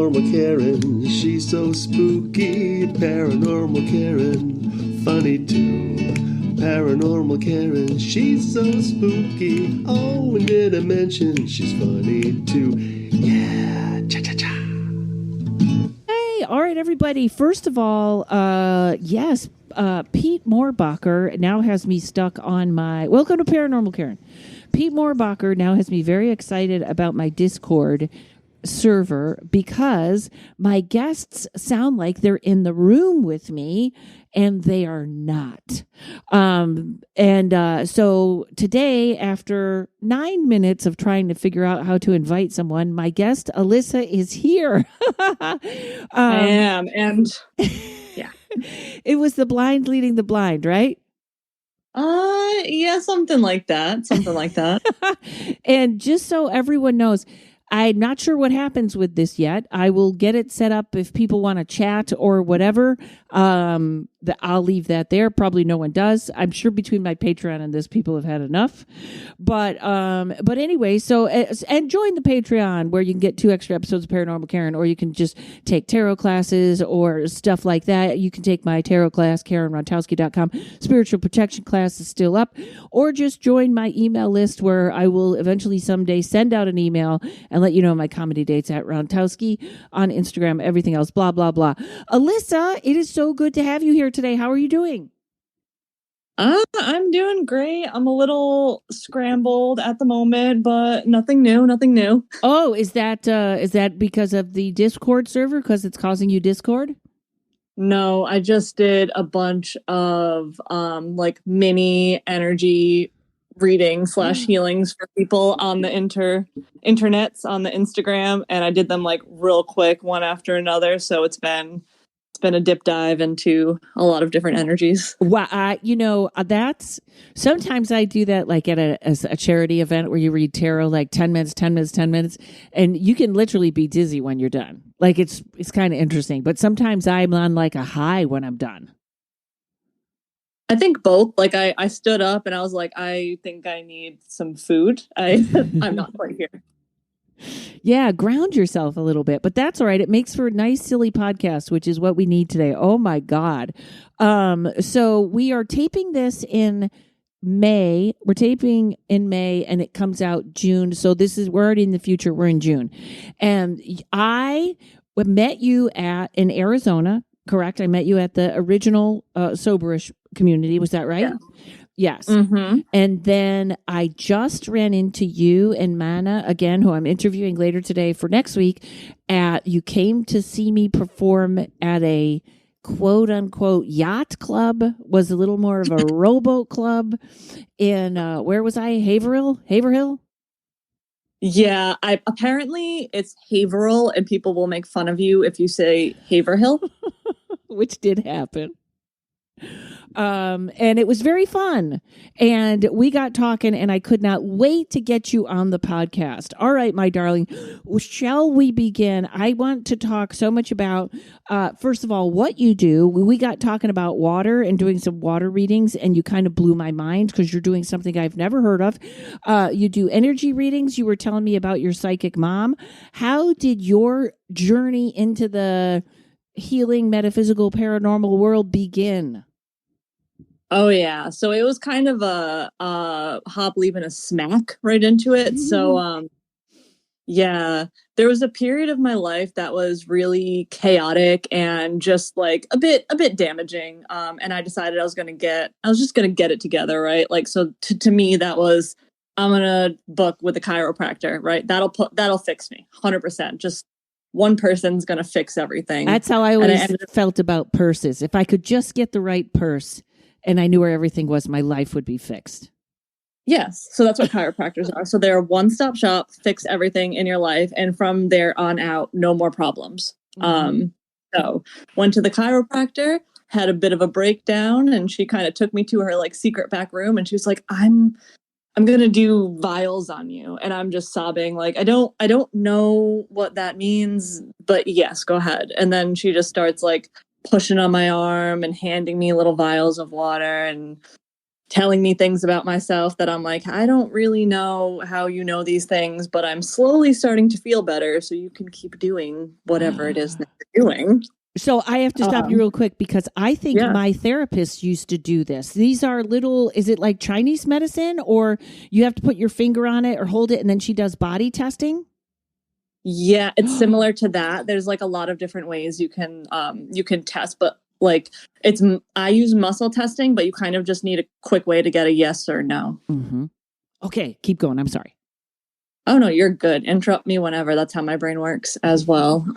Paranormal Karen, she's so spooky. Paranormal Karen, funny too. Paranormal Karen, she's so spooky. Oh, and did I mention she's funny too? Yeah, cha-cha-cha. Hey, all right, everybody. First of all, yes, Pete Moorbacher now has me stuck on my... Welcome to Paranormal Karen. Pete Moorbacher now has me very excited about my Discord server because my guests sound like they're in the room with me and they are not. So today, after 9 minutes of trying to figure out how to invite someone, my guest Alyssa is here. I am, and yeah, it was the blind leading the blind, right? Yeah, something like that. And just so everyone knows, I'm not sure what happens with this yet. I will get it set up if people want to chat or whatever. I'll leave that there. Probably no one does. I'm sure between my Patreon and this, people have had enough. But anyway, so and join the Patreon where you can get 2 extra episodes of Paranormal Karen, or you can just take tarot classes or stuff like that. You can take my tarot class, karenrontowski.com. Spiritual protection class is still up, or just join my email list where I will eventually someday send out an email and let you know my comedy dates at Rontowski on Instagram, everything else, blah, blah, blah. Alyssa, it is so good to have you here today. How are you doing? I'm doing great. I'm a little scrambled at the moment, but nothing new. Oh, is that because of the Discord server? Because it's causing you Discord? No, I just did a bunch of like mini energy reading / healings for people on the internets on the Instagram, and I did them like real quick, one after another. So it's been a dip dive into a lot of different energies. Wow, that's sometimes I do that like at a charity event where you read tarot like 10 minutes, and you can literally be dizzy when you're done. Like it's kind of interesting, but sometimes I'm on like a high when I'm done. I think both. Like I stood up and I was like, I think I need some food. I'm not quite here. Yeah, ground yourself a little bit, but that's all right. It makes for a nice, silly podcast, which is what we need today. Oh my God. So we are taping this in May. We're taping in May and it comes out June. So we're already in the future. We're in June. And I met you in Arizona, correct? I met you at the original Soberish community. Was that right? Yeah. Yes. Mm-hmm. And then I just ran into you and Mana again, who I'm interviewing later today for next week. You came to see me perform at a quote unquote yacht club, was a little more of a rowboat club in, where was I? Haverhill? Yeah, apparently it's Haverhill, and people will make fun of you if you say Haverhill. Which did happen. And it was very fun. And we got talking, and I could not wait to get you on the podcast. All right, my darling, shall we begin? I want to talk so much about, first of all, what you do. We got talking about water and doing some water readings, and you kind of blew my mind because you're doing something I've never heard of. You do energy readings. You were telling me about your psychic mom. How did your journey into the healing, metaphysical, paranormal world begin? Oh yeah, so it was kind of a hop, leap, and a smack right into it. Mm-hmm. So yeah, there was a period of my life that was really chaotic and just like a bit damaging. And I decided I was just gonna get it together, right? Like, so to me that was, I'm gonna book with a chiropractor, right? That'll fix me 100%. Just one person's gonna fix everything. That's how I always felt about purses. If I could just get the right purse and I knew where everything was, my life would be fixed. Yes. So that's what chiropractors are. So they're a one-stop shop, fix everything in your life. And from there on out, no more problems. Mm-hmm. So went to the chiropractor, had a bit of a breakdown, and she kind of took me to her like secret back room. And she was like, I'm going to do vials on you. And I'm just sobbing. Like, I don't know what that means, but yes, go ahead. And then she just starts like pushing on my arm and handing me little vials of water. And telling me things about myself that I'm like, I don't really know how you know these things, but I'm slowly starting to feel better. So you can keep doing whatever it is that you're doing. So I have to stop you real quick because I think my therapist used to do this. These are little, is it like Chinese medicine, or you have to put your finger on it or hold it and then she does body testing? Yeah, it's similar to that. There's like a lot of different ways you can test, but like I use muscle testing, but you kind of just need a quick way to get a yes or no. Mm-hmm. Okay, keep going. I'm sorry. Oh no, you're good. Interrupt me whenever. That's how my brain works as well.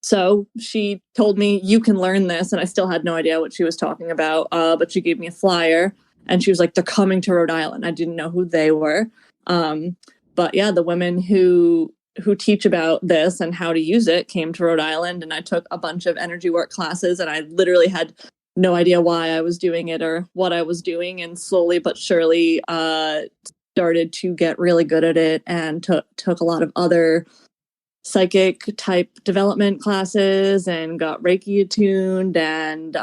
So she told me you can learn this, and I still had no idea what she was talking about. But she gave me a flyer, and she was like, "They're coming to Rhode Island." I didn't know who they were, but yeah, the women who teach about this and how to use it came to Rhode Island, and I took a bunch of energy work classes, and I literally had no idea why I was doing it or what I was doing, and slowly but surely started to get really good at it, and took a lot of other psychic type development classes and got Reiki attuned and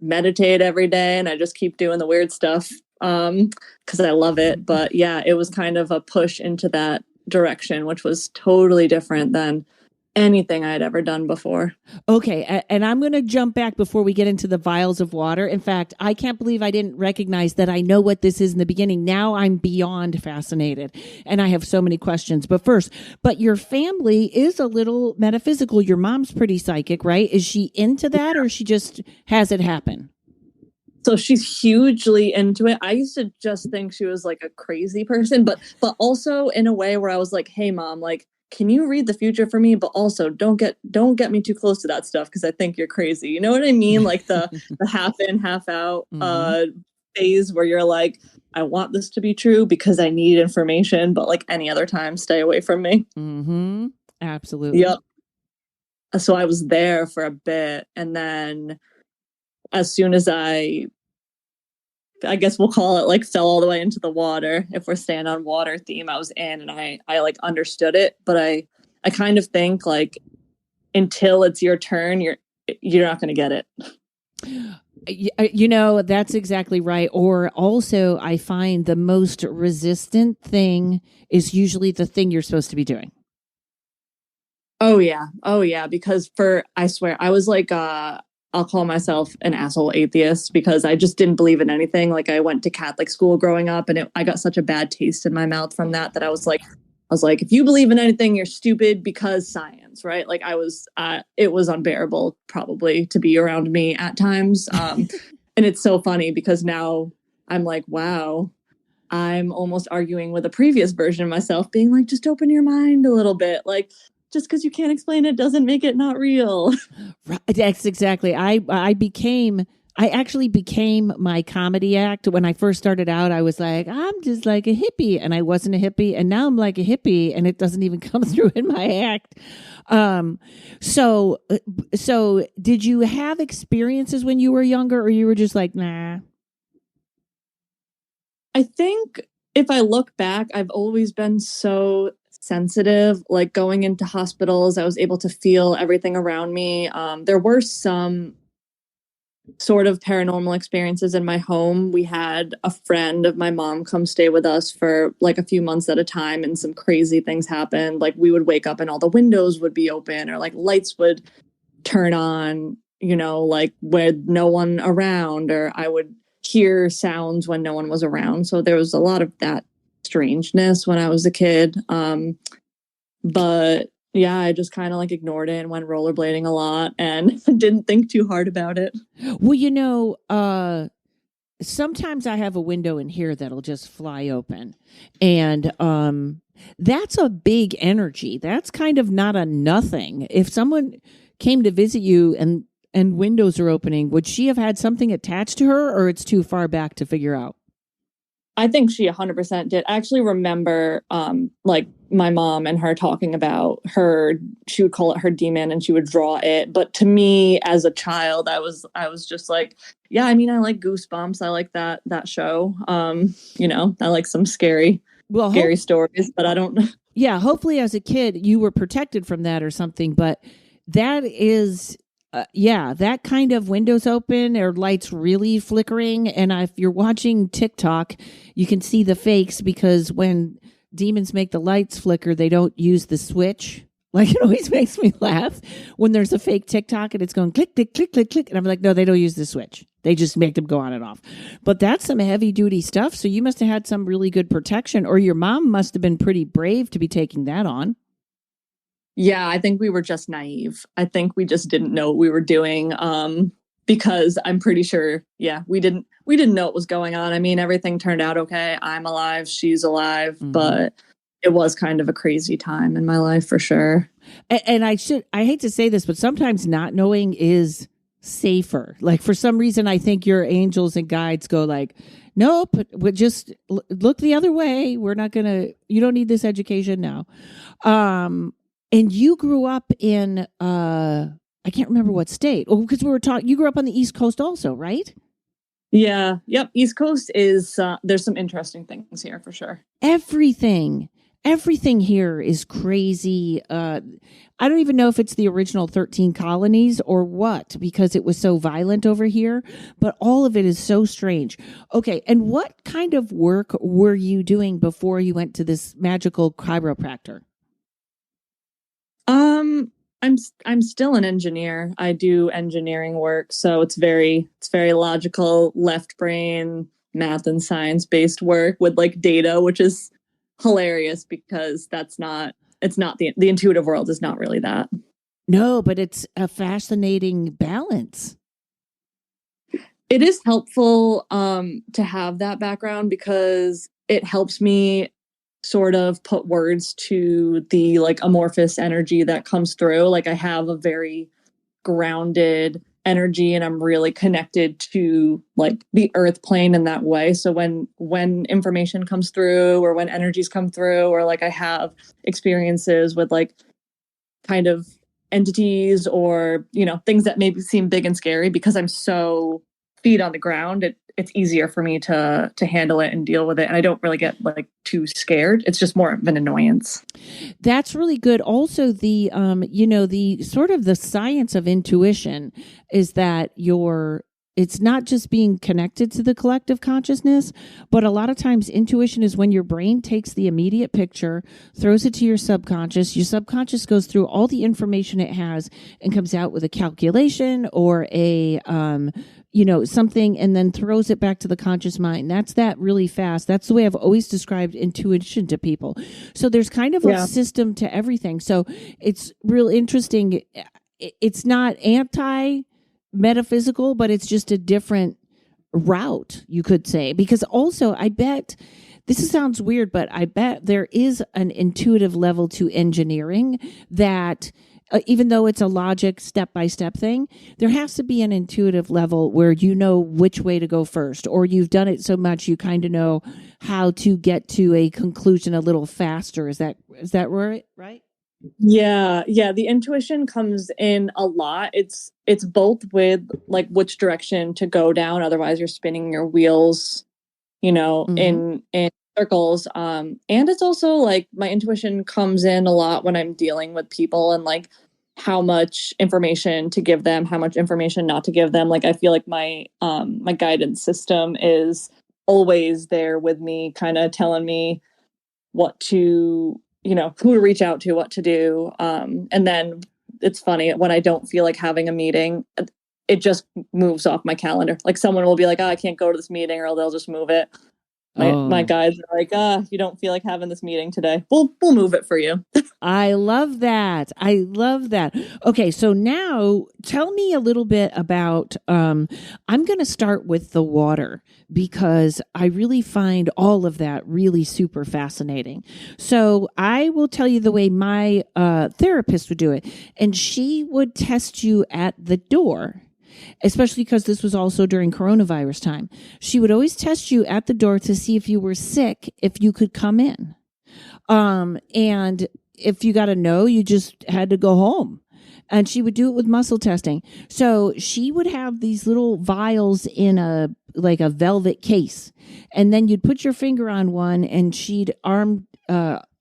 meditate every day, and I just keep doing the weird stuff because I love it. But yeah, it was kind of a push into that direction, which was totally different than anything I had ever done before. Okay, and I'm going to jump back before we get into the vials of water. In fact, I can't believe I didn't recognize that I know what this is in the beginning. Now I'm beyond fascinated, and I have so many questions. But first, your family is a little metaphysical. Your mom's pretty psychic, right? Is she into that, or she just has it happen? So she's hugely into it. I used to just think she was like a crazy person, but also in a way where I was like, hey mom, like, can you read the future for me? But also don't get me too close to that stuff because I think you're crazy. You know what I mean? Like the half in, half out phase where you're like, I want this to be true because I need information, but like any other time, stay away from me. Mm-hmm. Absolutely. Yep. So I was there for a bit, and then as soon as I guess we'll call it like fell all the way into the water, if we're staying on water theme, I was in, and I like understood it, but I kind of think like until it's your turn, you're not going to get it. You know, that's exactly right. Or also I find the most resistant thing is usually the thing you're supposed to be doing. Oh yeah. Because I swear I was like, I'll call myself an asshole atheist because I just didn't believe in anything. Like I went to Catholic school growing up, and I got such a bad taste in my mouth from that I was like, if you believe in anything, you're stupid because science, right? Like it was unbearable probably to be around me at times. And it's so funny because now I'm like, wow, I'm almost arguing with a previous version of myself being like, just open your mind a little bit. Like, just because you can't explain it doesn't make it not real. Right. That's exactly. I actually became my comedy act. When I first started out, I was like, I'm just like a hippie, and I wasn't a hippie, and now I'm like a hippie, and it doesn't even come through in my act. So did you have experiences when you were younger, or you were just like, nah? I think if I look back, I've always been so sensitive. Like going into hospitals, I was able to feel everything around me. There were some sort of paranormal experiences in my home. We had a friend of my mom come stay with us for like a few months at a time, and some crazy things happened. Like we would wake up and all the windows would be open, or like lights would turn on, you know, like with no one around, or I would hear sounds when no one was around. So there was a lot of that strangeness when I was a kid. But yeah, I just kind of like ignored it and went rollerblading a lot and didn't think too hard about it. Well, you know, sometimes I have a window in here that'll just fly open, and that's a big energy. That's kind of not a nothing. If someone came to visit you and windows are opening, would she have had something attached to her, or it's too far back to figure out? I think she 100% did. I actually remember like my mom and her talking about she would call it her demon, and she would draw it. But to me as a child, I was just like, yeah, I mean, I like Goosebumps. I like that show. You know, I like some scary stories, but I don't. Yeah. Hopefully as a kid, you were protected from that or something, but that is Yeah, that kind of windows open or lights really flickering. And if you're watching TikTok, you can see the fakes because when demons make the lights flicker, they don't use the switch. Like it always makes me laugh when there's a fake TikTok and it's going click, click, click, click, click. And I'm like, no, they don't use the switch. They just make them go on and off. But that's some heavy duty stuff. So you must have had some really good protection, or your mom must have been pretty brave to be taking that on. Yeah, I think we were just naive. I think we just didn't know what we were doing. Because I'm pretty sure, we didn't know what was going on. I mean, everything turned out okay. I'm alive, she's alive, but it was kind of a crazy time in my life for sure. And I hate to say this, but sometimes not knowing is safer. Like for some reason, I think your angels and guides go like, nope, we just look the other way. We're not you don't need this education now. And you grew up in, I can't remember what state. Oh, because we were talking, you grew up on the East Coast also, right? Yeah. Yep. East Coast is, there's some interesting things here for sure. Everything here is crazy. I don't even know if it's the original 13 colonies or what, because it was so violent over here, but all of it is so strange. Okay. And what kind of work were you doing before you went to this magical chiropractor? I'm still an engineer. I do engineering work, so it's very logical, left brain, math and science based work with like data, which is hilarious because it's not the intuitive world is not really that. No, but it's a fascinating balance. It is helpful to have that background because it helps me sort of put words to the like amorphous energy that comes through. Like I have a very grounded energy and I'm really connected to like the earth plane in that way. So when information comes through or when energies come through, or like I have experiences with like kind of entities or, you know, things that maybe seem big and scary, because I'm so feet on the ground, it's easier for me to handle it and deal with it. And I don't really get like too scared. It's just more of an annoyance. That's really good. Also, the the sort of the science of intuition is that it's not just being connected to the collective consciousness, but a lot of times intuition is when your brain takes the immediate picture, throws it to your subconscious. Your subconscious goes through all the information it has and comes out with a calculation or a something, and then throws it back to the conscious mind. That's that really fast. That's the way I've always described intuition to people. So there's kind of a system to everything. So it's real interesting. It's not anti-metaphysical, but it's just a different route, you could say. Because also, I bet, sounds weird, but I bet there is an intuitive level to engineering that even though it's a logic step-by-step thing, there has to be an intuitive level where you know which way to go first, or you've done it so much you kind of know how to get to a conclusion a little faster. Is that right? Yeah. The intuition comes in a lot. It's both with like which direction to go down. Otherwise, you're spinning your wheels, in circles. And it's also like my intuition comes in a lot when I'm dealing with people and like how much information to give them, how much information not to give them. Like I feel like my guidance system is always there with me, kind of telling me what to, who to reach out to, what to do. And then it's funny when I don't feel like having a meeting, it just moves off my calendar. Like someone will be like, oh, I can't go to this meeting, or they'll just move it. My guides are like, you don't feel like having this meeting today. We'll move it for you. I love that. Okay, so now tell me a little bit about, I'm going to start with the water because I really find all of that really super fascinating. So I will tell you the way my therapist would do it. And she would test you at the door, especially because this was also during coronavirus time. She would always test you at the door to see if you were sick, if you could come in. And if you got a no, you just had to go home. And she would do it with muscle testing. So she would have these little vials in a velvet case. And then you'd put your finger on one and she'd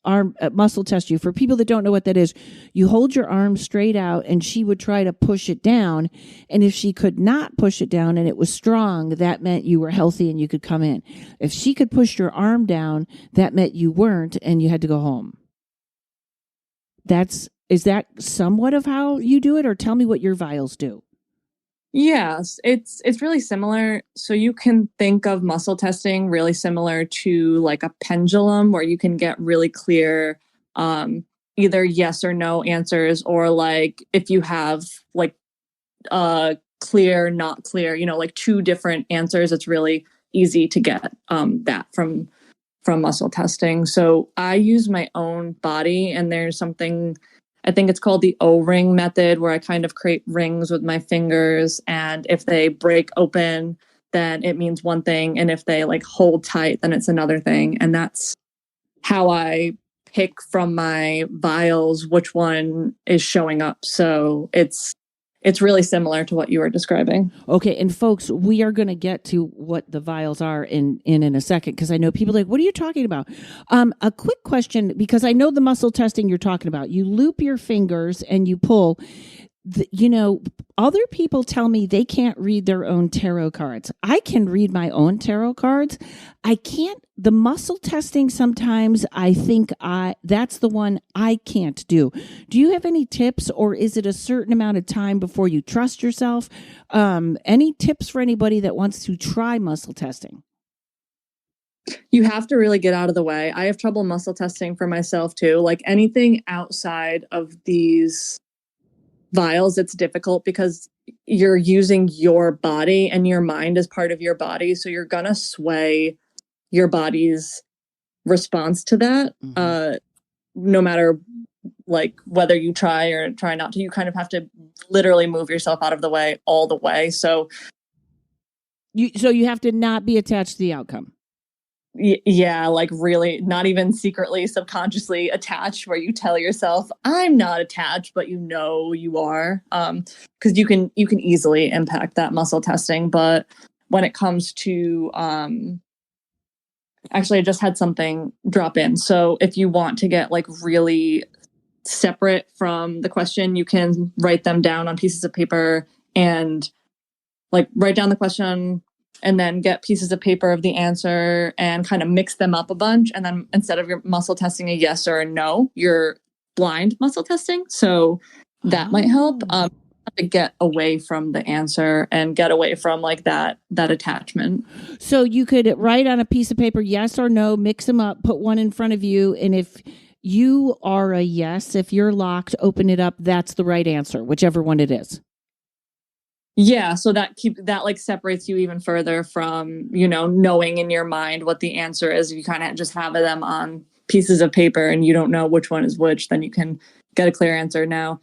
arm muscle test you. For people that don't know what that is, you hold your arm straight out and she would try to push it down. And if she could not push it down and it was strong, that meant you were healthy and you could come in. If she could push your arm down, that meant you weren't and you had to go home. Is that somewhat of how you do it, or tell me what your vials do? Yes, it's really similar. So you can think of muscle testing really similar to like a pendulum, where you can get really clear either yes or no answers, or like if you have like clear, not clear, like two different answers, it's really easy to get that from muscle testing. So I use my own body, and there's something, I think it's called the O-ring method, where I kind of create rings with my fingers. And if they break open, then it means one thing. And if they like hold tight, then it's another thing. And that's how I pick from my vials which one is showing up. So it's really similar to what you were describing. Okay. And folks, we are going to get to what the vials are in a second, because I know people are like, what are you talking about? A quick question, because I know the muscle testing you're talking about. You loop your fingers and you pull. Other people tell me they can't read their own tarot cards. I can read my own tarot cards. I can't. The muscle testing, sometimes I think that's the one I can't do. Do you have any tips, or is it a certain amount of time before you trust yourself? Any tips for anybody that wants to try muscle testing? You have to really get out of the way. I have trouble muscle testing for myself too. Like anything outside of these vials, it's difficult because you're using your body and your mind as part of your body. So you're going to sway your body's response to that. No matter like whether you try or try not to, you kind of have to literally move yourself out of the way all the way. So you have to not be attached to the outcome. Yeah, like really not even secretly, subconsciously attached, where you tell yourself, I'm not attached, but you are. Because you can easily impact that muscle testing. But when it comes to actually, I just had something drop in. So if you want to get like really separate from the question, you can write them down on pieces of paper and like write down the question, and then get pieces of paper of the answer and kind of mix them up a bunch. And then instead of your muscle testing a yes or a no, you're blind muscle testing. So that might help to get away from the answer and get away from like that attachment. So you could write on a piece of paper, yes or no, mix them up, put one in front of you. And if you are a yes, if you're locked, open it up. That's the right answer, whichever one it is. Yeah, so that like separates you even further from, knowing in your mind what the answer is. If you kind of just have them on pieces of paper and you don't know which one is which, then you can get a clear answer. Now,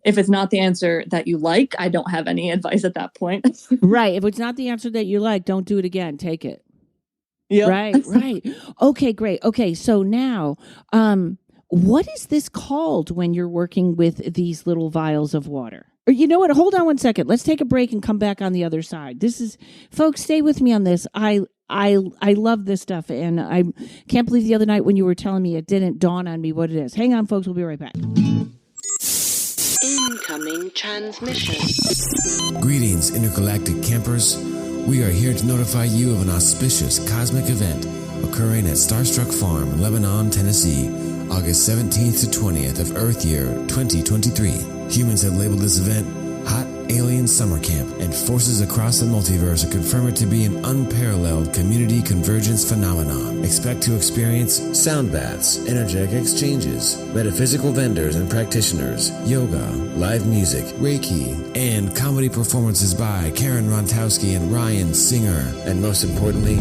if it's not the answer that you like, I don't have any advice at that point. Right. If it's not the answer that you like, don't do it again. Take it. Yeah. Right. Okay, great. Okay, so now, what is this called when you're working with these little vials of water? Or you know what? Hold on one second. Let's take a break and come back on the other side. This is, folks, stay with me on this. I love this stuff, and I can't believe the other night when you were telling me, it didn't dawn on me what it is. Hang on, folks. We'll be right back. Incoming transmission. Greetings, intergalactic campers. We are here to notify you of an auspicious cosmic event occurring at Starstruck Farm in Lebanon, Tennessee, August 17th to 20th of Earth Year 2023. Humans have labeled this event Hot Alien Summer Camp, and forces across the multiverse have confirmed it to be an unparalleled community convergence phenomenon. Expect to experience sound baths, energetic exchanges, metaphysical vendors and practitioners, yoga, live music, Reiki, and comedy performances by karenrontowski and Ryan Singer, and most importantly,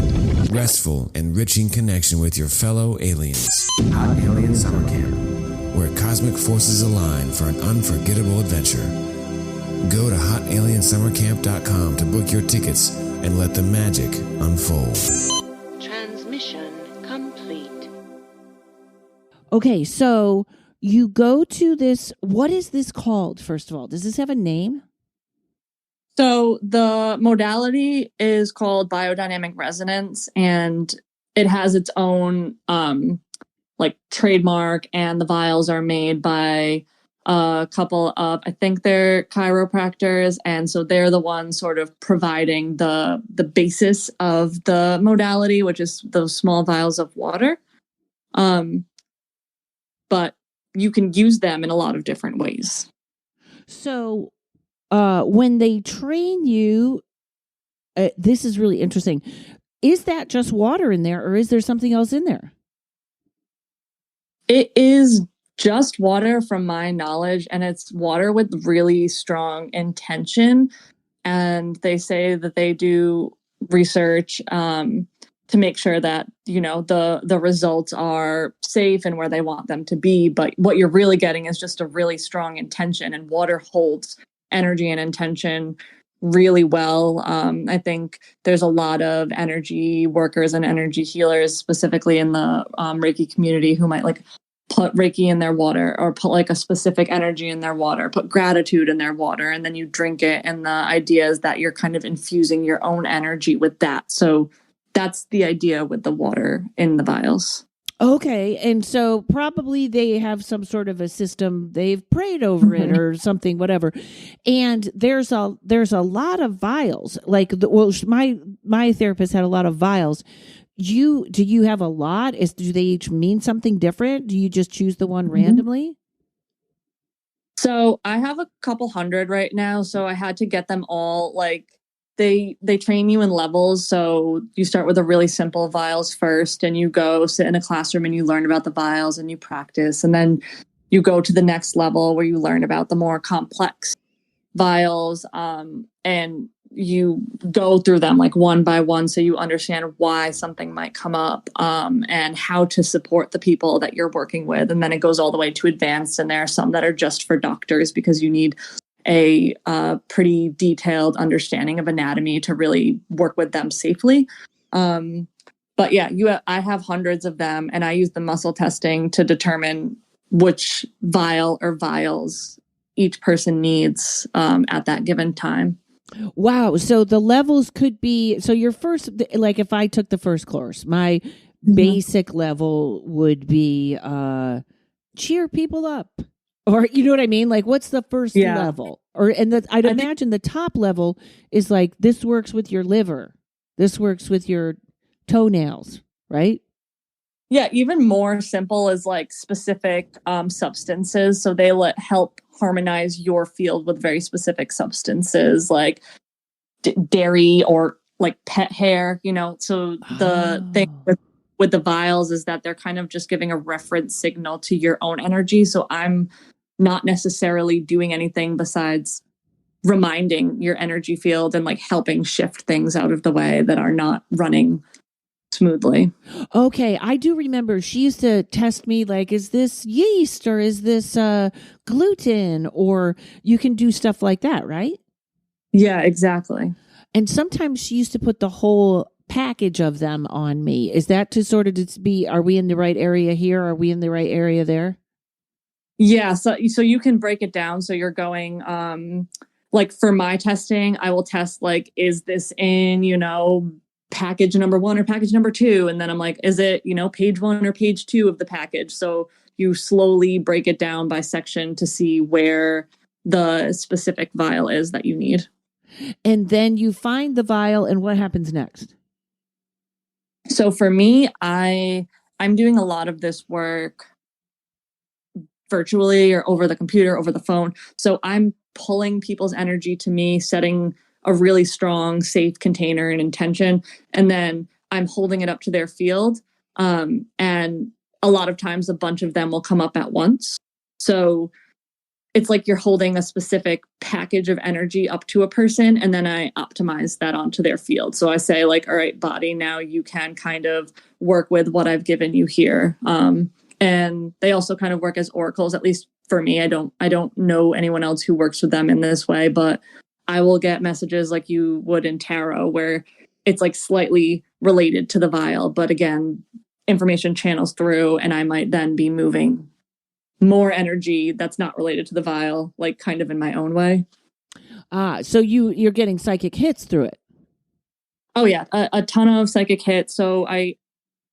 restful, enriching connection with your fellow aliens. Hot Alien Summer Camp, where cosmic forces align for an unforgettable adventure. Go to hotaliensummercamp.com to book your tickets and let the magic unfold. Transmission complete. Okay, so you go to this. What is this called, first of all? Does this have a name? So the modality is called biodynamic resonance, and it has its own like trademark, and the vials are made by a couple of, I think they're chiropractors, and so they're the ones sort of providing the basis of the modality, which is those small vials of water. But you can use them in a lot of different ways. So when they train you, this is really interesting. Is that just water in there, or is there something else in there? It is just water from my knowledge, and it's water with really strong intention. And they say that they do research to make sure that, you know, the results are safe and where they want them to be. But what you're really getting is just a really strong intention, and water holds energy and intention really well. I think there's a lot of energy workers and energy healers, specifically in the Reiki community, who might like put Reiki in their water, or put like a specific energy in their water, put gratitude in their water, and then you drink it. And the idea is that you're kind of infusing your own energy with that. So that's the idea with the water in the vials. Okay. And so probably they have some sort of a system, they've prayed over it or something, whatever. And there's a lot of vials. Like my therapist had a lot of vials. Do you have a lot? Do they each mean something different? Do you just choose the one randomly? So I have a couple hundred right now. So I had to get them all, like, they train you in levels. So you start with the really simple vials first, and you go sit in a classroom and you learn about the vials and you practice. And then you go to the next level where you learn about the more complex vials, and you go through them like one by one, so you understand why something might come up, and how to support the people that you're working with. And then it goes all the way to advanced, and there are some that are just for doctors, because you need a pretty detailed understanding of anatomy to really work with them safely. But yeah, I have hundreds of them, and I use the muscle testing to determine which vial or vials each person needs at that given time. Wow. So the levels could be, so your first, like if I took the first course, my basic level would be cheer people up. Or you know what I mean? Like what's the first level? I'd imagine the top level is like, this works with your liver. This works with your toenails, right? Yeah, even more simple is like specific substances. So they help harmonize your field with very specific substances, like dairy or like pet hair, you know. So the thing with the vials is that they're kind of just giving a reference signal to your own energy. So I'm not necessarily doing anything besides reminding your energy field and like helping shift things out of the way that are not running smoothly. Okay, I do remember she used to test me like, is this yeast or is this gluten, or you can do stuff like that, right? Yeah, exactly. And sometimes she used to put the whole package of them on me. Is that to sort of be, are we in the right area here? Are we in the right area there? Yeah, so you can break it down. So you're going, like for my testing, I will test like, is this in, you know, package number 1 or package number 2? And then I'm like, is it, you know, page 1 or page 2 of the package? So you slowly break it down by section to see where the specific vial is that you need. And then you find the vial, and what happens next? So for me, I'm doing a lot of this work virtually or over the computer, over the phone. So I'm pulling people's energy to me, setting a really strong, safe container and intention. And then I'm holding it up to their field. And a lot of times a bunch of them will come up at once. So it's like you're holding a specific package of energy up to a person, and then I optimize that onto their field. So I say like, all right, body, now you can kind of work with what I've given you here. And they also kind of work as oracles, at least for me. I don't know anyone else who works with them in this way, but I will get messages like you would in tarot, where it's like slightly related to the vial, but again, information channels through, and I might then be moving more energy that's not related to the vial, like kind of in my own way. So you're getting psychic hits through it. Oh yeah, a ton of psychic hits. So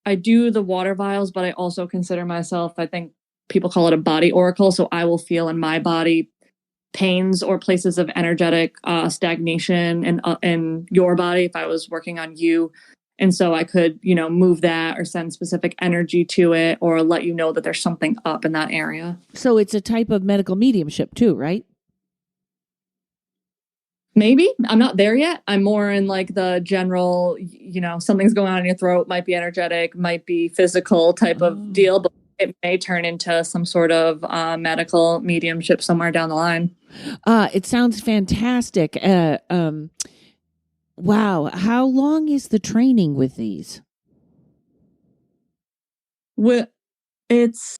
I do the water vials, but I also consider myself, I think people call it a body oracle. So I will feel in my body pains or places of energetic stagnation in your body if I was working on you. And so I could, move that or send specific energy to it or let you know that there's something up in that area. So it's a type of medical mediumship too, right? Maybe. I'm not there yet. I'm more in like the general, something's going on in your throat, might be energetic, might be physical type of deal, but it may turn into some sort of medical mediumship somewhere down the line. It sounds fantastic. Wow. How long is the training with these? It's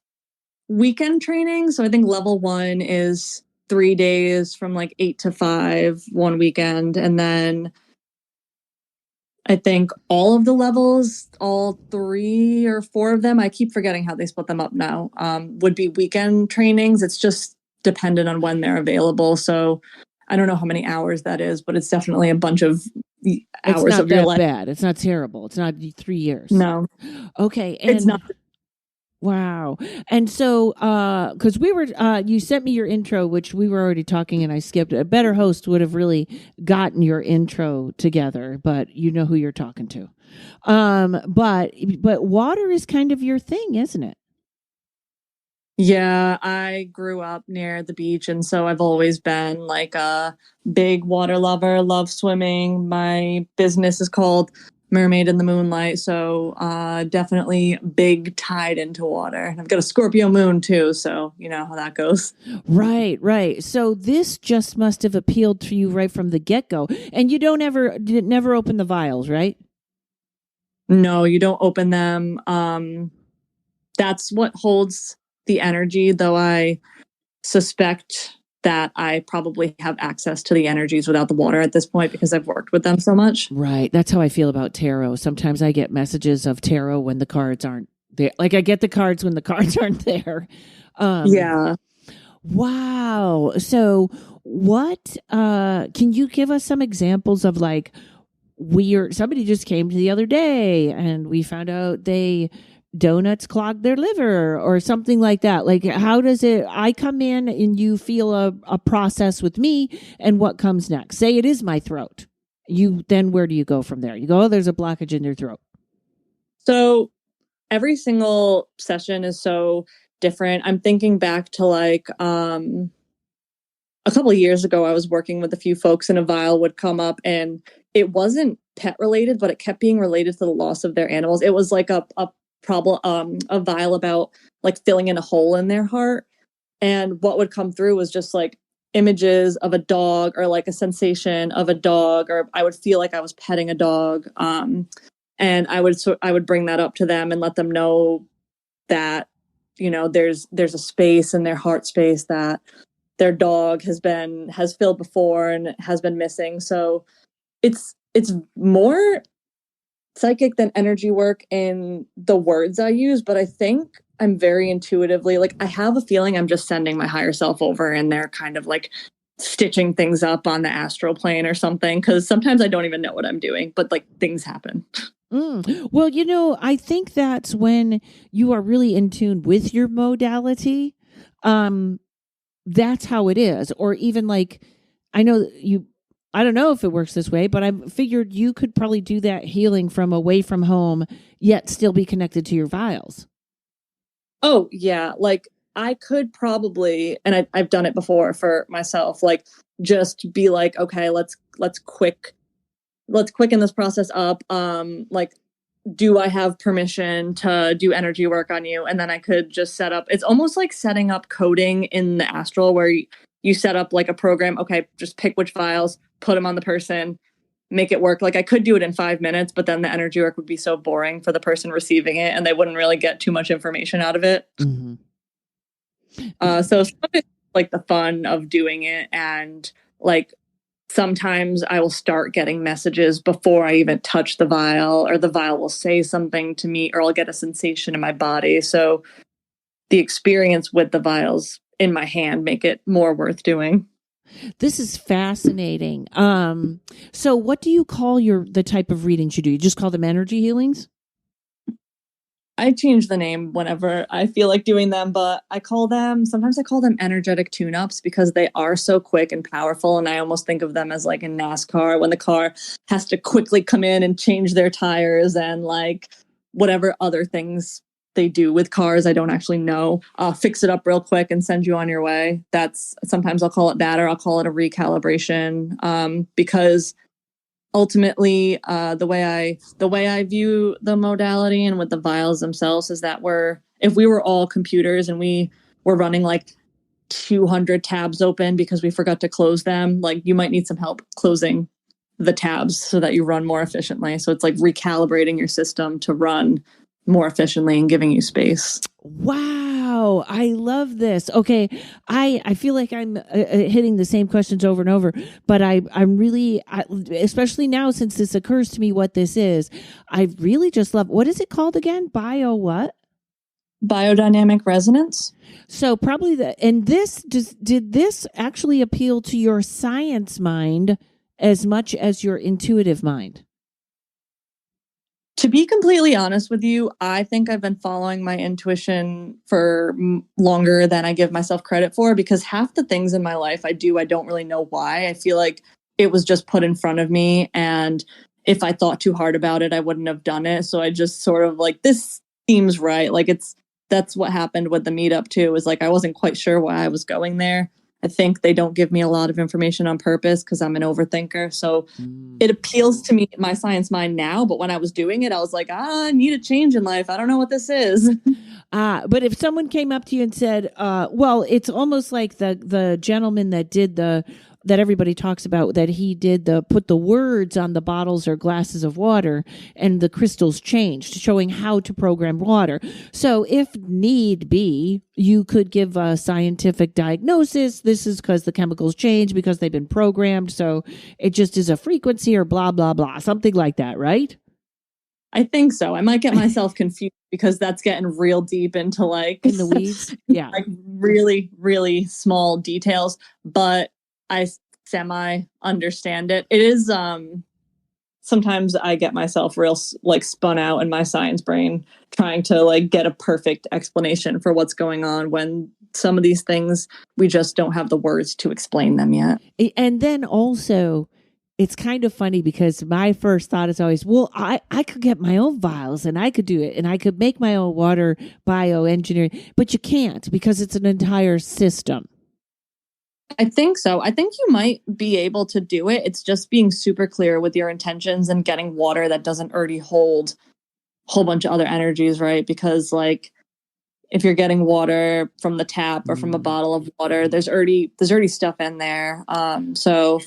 weekend training. So I think level 1 is 3 days from like 8 to 5 one weekend. And then I think all of the levels, all 3 or 4 of them, I keep forgetting how they split them up now, would be weekend trainings. It's just dependent on when they're available. So I don't know how many hours that is, but it's definitely a bunch of hours of your life. It's not that bad. It's not terrible. It's not 3 years. No. Okay. And it's not. Wow. And so, because you sent me your intro, which we were already talking and I skipped. A better host would have really gotten your intro together, but you know who you're talking to. But water is kind of your thing, isn't it? Yeah, I grew up near the beach, and so I've always been like a big water lover, love swimming. My business is called Mermaid in the Moonlight, so definitely big tied into water. I've got a Scorpio moon too, so you know how that goes. Right. So this just must have appealed to you right from the get-go. And you never open the vials, right? No, you don't open them. That's what holds the energy, though I suspect that I probably have access to the energies without the water at this point because I've worked with them so much. Right. That's how I feel about tarot. Sometimes I get messages of tarot when the cards aren't there. Like I get the cards when the cards aren't there. Yeah. Wow. So what, can you give us some examples of like somebody just came to the other day and we found out donuts clogged their liver or something like that. Like, how does I come in and you feel a process with me and what comes next? Say it is my throat. Then where do you go from there? You go, there's a blockage in your throat. So every single session is so different. I'm thinking back to like, a couple of years ago, I was working with a few folks and a vial would come up and it wasn't pet related, but it kept being related to the loss of their animals. It was like a problem, a vial about like filling in a hole in their heart. And what would come through was just like images of a dog or like a sensation of a dog, or I would feel like I was petting a dog. And I would bring that up to them and let them know that, there's a space in their heart space that their dog has filled before and has been missing. So it's more psychic than energy work in the words I use, but I think I'm very intuitively, like I have a feeling I'm just sending my higher self over and they're kind of like stitching things up on the astral plane or something, because sometimes I don't even know what I'm doing, but like things happen. Well, I think that's when you are really in tune with your modality. That's how it is. Or even like, I don't know if it works this way, but I figured you could probably do that healing from away from home, yet still be connected to your vials. Oh, yeah. Like I could probably, and I've done it before for myself, like just be like, okay, let's quicken this process up. Like, do I have permission to do energy work on you? And then I could just set up, it's almost like setting up coding in the astral where you set up like a program. Okay, just pick which vials, put them on the person, make it work. Like I could do it in 5 minutes, but then the energy work would be so boring for the person receiving it and they wouldn't really get too much information out of it. Mm-hmm. So some of it's like the fun of doing it. And like sometimes I will start getting messages before I even touch the vial, or the vial will say something to me, or I'll get a sensation in my body. So the experience with the vials in my hand make it more worth doing. This is fascinating. So what do you call the type of readings you do? You just call them energy healings? I change the name whenever I feel like doing them, but sometimes I call them energetic tune-ups because they are so quick and powerful. And I almost think of them as like in NASCAR when the car has to quickly come in and change their tires and like whatever other things they do with cars. I don't actually know. Fix it up real quick and send you on your way. Sometimes I'll call it that, or I'll call it a recalibration, because ultimately, the way I view the modality and with the vials themselves is that if we were all computers and we were running like 200 tabs open because we forgot to close them, like you might need some help closing the tabs so that you run more efficiently. So it's like recalibrating your system to run more efficiently and giving you space. Wow, I love this. Okay, I feel like I'm hitting the same questions over and over, but I'm really, especially now since this occurs to me what this is, I really just love, what is it called again? What? Biodynamic resonance. So probably did this actually appeal to your science mind as much as your intuitive mind? To be completely honest with you, I think I've been following my intuition for longer than I give myself credit for, because half the things in my life I don't really know why. I feel like it was just put in front of me, and if I thought too hard about it, I wouldn't have done it. So I just sort of like, this seems right. Like that's what happened with the meetup too, is like I wasn't quite sure why I was going there. I think they don't give me a lot of information on purpose because I'm an overthinker. So it appeals to me, my science mind now. But when I was doing it, I was like, I need a change in life. I don't know what this is. But if someone came up to you and said, well, it's almost like the gentleman that everybody talks about, that he did put the words on the bottles or glasses of water and the crystals changed, showing how to program water. So if need be, you could give a scientific diagnosis. This is because the chemicals change because they've been programmed. So it just is a frequency or blah, blah, blah, something like that, right? I think so. I might get myself confused because that's getting real deep into like in the weeds. Yeah. Like really, really small details, but I semi understand it. It is, sometimes I get myself real like spun out in my science brain trying to like get a perfect explanation for what's going on when some of these things we just don't have the words to explain them yet. And then also, it's kind of funny because my first thought is always, well, I could get my own vials and I could do it and I could make my own water bioengineering, but you can't because it's an entire system. I think so. I think you might be able to do it. It's just being super clear with your intentions and getting water that doesn't already hold a whole bunch of other energies, right? Because like if you're getting water from the tap or from a bottle of water, there's already stuff in there. So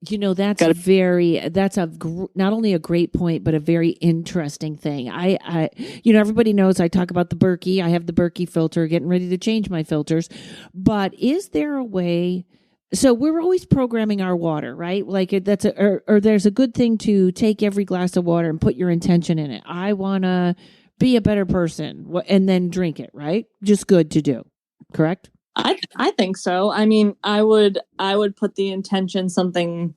you know, that's not only a great point, but a very interesting thing. I everybody knows I talk about the Berkey. I have the Berkey filter, getting ready to change my filters. But is there a way? So we're always programming our water, right? Like or there's a good thing to take every glass of water and put your intention in it. I want to be a better person, and then drink it, right? Just good to do, correct? I think so. I mean, I would put the intention something.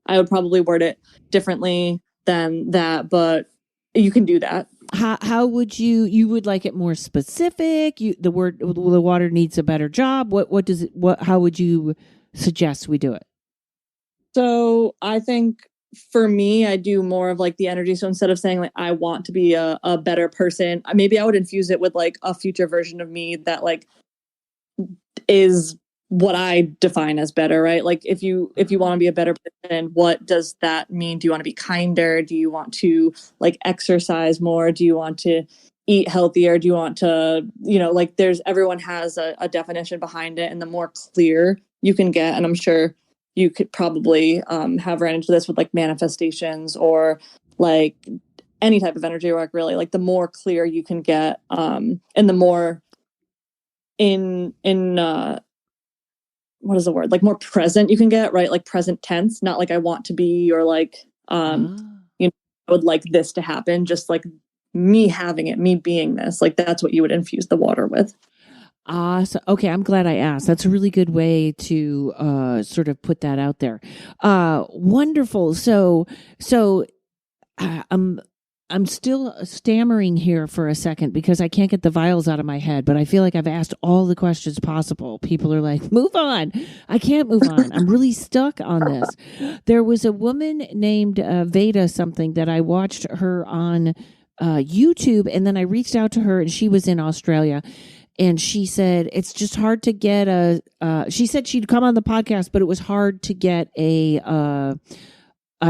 I would probably word it differently than that, but you can do that. How would you would like it more specific? The water needs a better job. How would you suggest we do it? So I think for me, I do more of like the energy. So instead of saying like, I want to be a better person, maybe I would infuse it with like a future version of me that like is what I define as better, right? Like if you want to be a better person, what does that mean? Do you want to be kinder? Do you want to like exercise more? Do you want to eat healthier? Do you want to, like everyone has a definition behind it, and the more clear you can get, and I'm sure you could probably have ran into this with like manifestations or like any type of energy work, really, like the more clear you can get, and the more in what is the word? Like more present you can get, right? Like present tense, not like I want to be, or like, I would like this to happen. Just like me having it, me being this, like that's what you would infuse the water with. So, okay, I'm glad I asked. That's a really good way to sort of put that out there. Wonderful. So I'm I'm still stammering here for a second because I can't get the vials out of my head, but I feel like I've asked all the questions possible. People are like, move on. I can't move on. I'm really stuck on this. There was a woman named Veda something that I watched her on YouTube, and then I reached out to her, and she was in Australia. And she said, it's just hard to get she said she'd come on the podcast, but it was hard to get a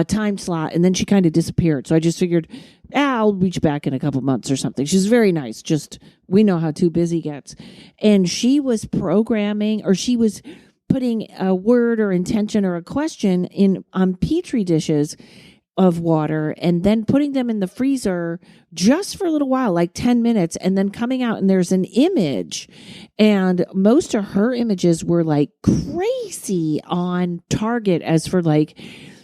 time slot. And then she kind of disappeared. So I just figured, I'll reach back in a couple months or something. She's very nice. Just, we know how too busy gets. And she was programming, or she was putting a word or intention or a question on Petri dishes of water, and then putting them in the freezer just for a little while, like 10 minutes, and then coming out and there's an image. And most of her images were like crazy on target, as for like,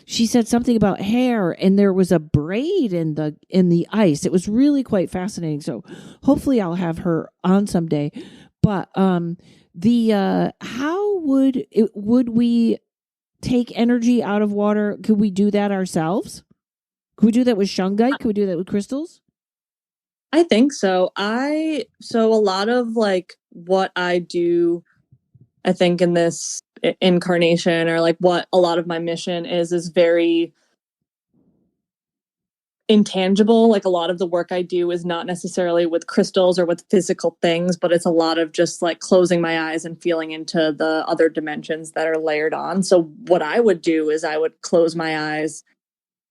she said something about hair, and there was a braid in the ice. It was really quite fascinating. So hopefully I'll have her on someday. But how would we take energy out of water? Could we do that ourselves? Could we do that with shungite? Could we do that with crystals? I think so. So a lot of like what I do, I think in this incarnation, or like what a lot of my mission is very intangible. Like a lot of the work I do is not necessarily with crystals or with physical things, but it's a lot of just like closing my eyes and feeling into the other dimensions that are layered on. So what I would do is I would close my eyes,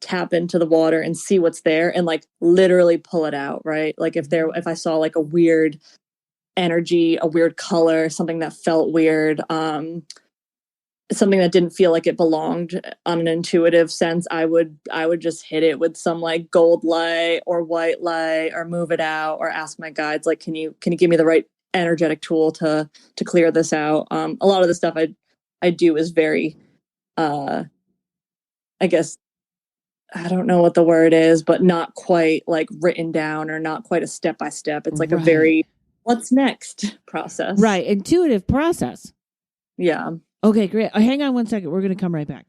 tap into the water and see what's there, and like literally pull it out, right? Like if I saw like a weird energy, a weird color, something that felt weird, something that didn't feel like it belonged on an intuitive sense, I would just hit it with some like gold light or white light, or move it out, or ask my guides, like, can you give me the right energetic tool to clear this out? A lot of the stuff I do is very, I guess, I don't know what the word is, but not quite like written down, or not quite a step-by-step. It's like a very, what's next process. Right. Intuitive process. Yeah. Okay, great. Hang on one second. We're going to come right back.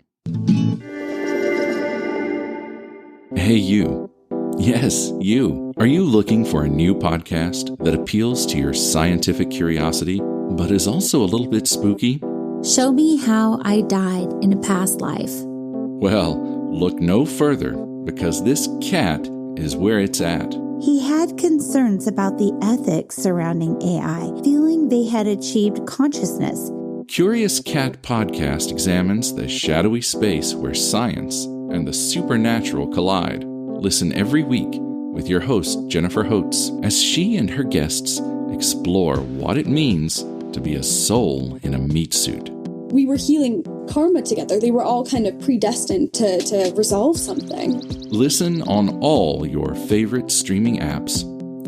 Hey, you. Yes, you. Are you looking for a new podcast that appeals to your scientific curiosity, but is also a little bit spooky? Show me how I died in a past life. Well, look no further, because this cat is where it's at. He had concerns about the ethics surrounding AI, feeling they had achieved consciousness. Curious Cat Podcast examines the shadowy space where science and the supernatural collide. Listen every week with your host, Jennifer Holtz, as she and her guests explore what it means to be a soul in a meat suit. We were healing karma together. They were all kind of predestined to resolve something. Listen on all your favorite streaming apps,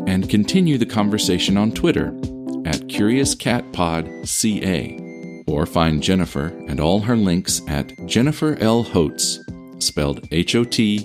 and continue the conversation on Twitter at CuriousCatPodCA. Or find Jennifer and all her links at Jennifer L. Holtz, spelled HOTES.com.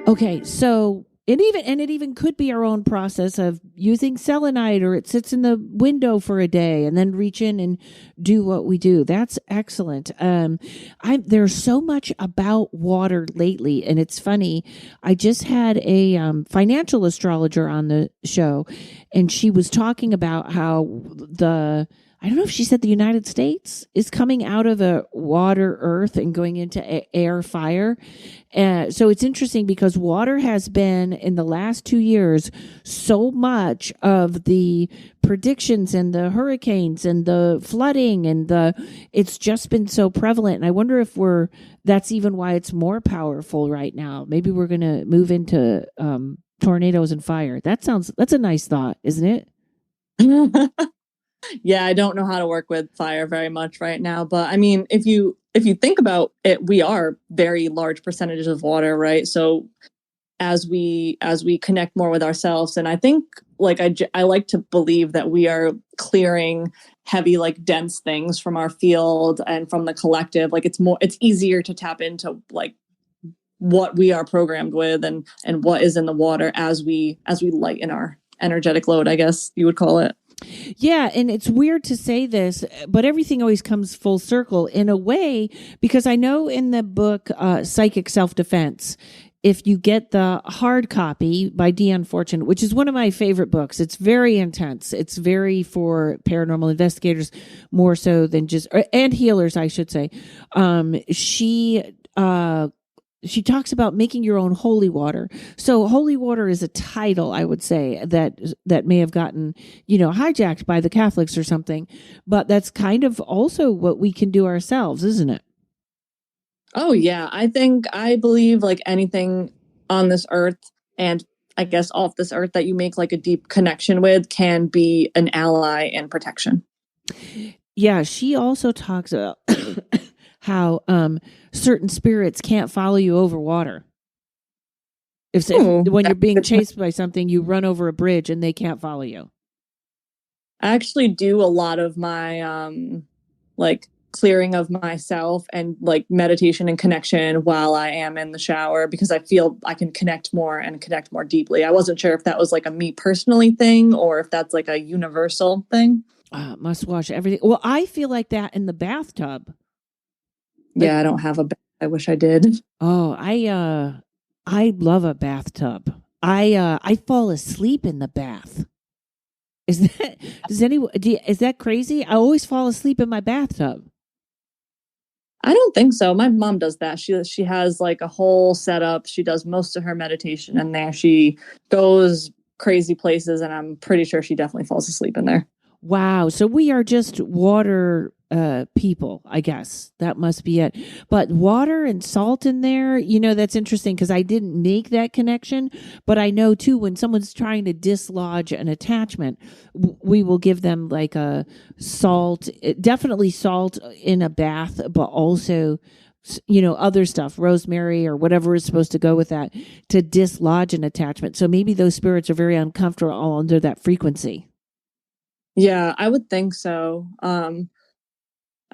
Okay, so it even could be our own process of using selenite, or it sits in the window for a day and then reach in and do what we do. That's excellent. There's so much about water lately, and it's funny. I just had a financial astrologer on the show, and she was talking about how I don't know if she said the United States is coming out of a water, earth, and going into air, fire. So it's interesting because water has been, in the last 2 years, so much of the predictions and the hurricanes and the flooding and it's just been so prevalent. And I wonder if that's even why it's more powerful right now. Maybe we're going to move into tornadoes and fire. That's a nice thought, isn't it? Yeah, I don't know how to work with fire very much right now, but I mean, if you think about it, we are very large percentages of water, right? So as we connect more with ourselves, and I think like I like to believe that we are clearing heavy, like dense things from our field and from the collective. Like it's easier to tap into like what we are programmed with and what is in the water as we lighten our energetic load, I guess you would call it. Yeah, and it's weird to say this, but everything always comes full circle in a way, because I know in the book Psychic Self-Defense, if you get the hard copy by Dion Fortune, which is one of my favorite books, it's very intense. It's very for paranormal investigators more so than just, and healers, I should say. She talks about making your own holy water. So holy water is a title, I would say, that may have gotten, hijacked by the Catholics or something. But that's kind of also what we can do ourselves, isn't it? Oh, yeah. I believe like anything on this earth, and I guess off this earth that you make like a deep connection with, can be an ally and protection. Yeah, she also talks about how certain spirits can't follow you over water. If when you're being chased by something, you run over a bridge and they can't follow you. I actually do a lot of my like clearing of myself and like meditation and connection while I am in the shower, because I feel I can connect more and connect more deeply. I wasn't sure if that was like a me personally thing or if that's like a universal thing. Must wash everything. Well, I feel like that in the bathtub. Yeah, I don't have a bath. I wish I did. Oh, I love a bathtub. I fall asleep in the bath. Is that crazy? I always fall asleep in my bathtub. I don't think so. My mom does that. She has like a whole setup. She does most of her meditation in there. She goes crazy places, and I'm pretty sure she definitely falls asleep in there. Wow. So we are just water people, I guess. That must be it. But water and salt in there, that's interesting because I didn't make that connection. But I know, too, when someone's trying to dislodge an attachment, we will give them like a salt, definitely salt in a bath, but also other stuff, rosemary or whatever is supposed to go with that to dislodge an attachment. So maybe those spirits are very uncomfortable under that frequency. Yeah, I would think so.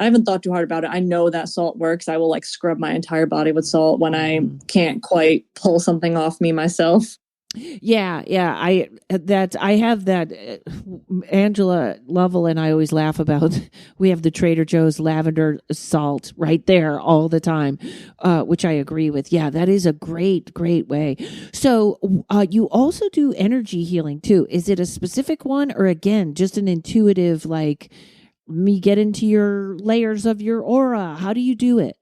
I haven't thought too hard about it. I know that salt works. I will like scrub my entire body with salt when I can't quite pull something off me myself. Yeah. I have that. Angela Lovell and I always laugh about. We have the Trader Joe's lavender salt right there all the time, which I agree with. Yeah, that is a great way. So you also do energy healing too. Is it a specific one, or again just an intuitive like? Me get into your layers of your aura? How do you do it?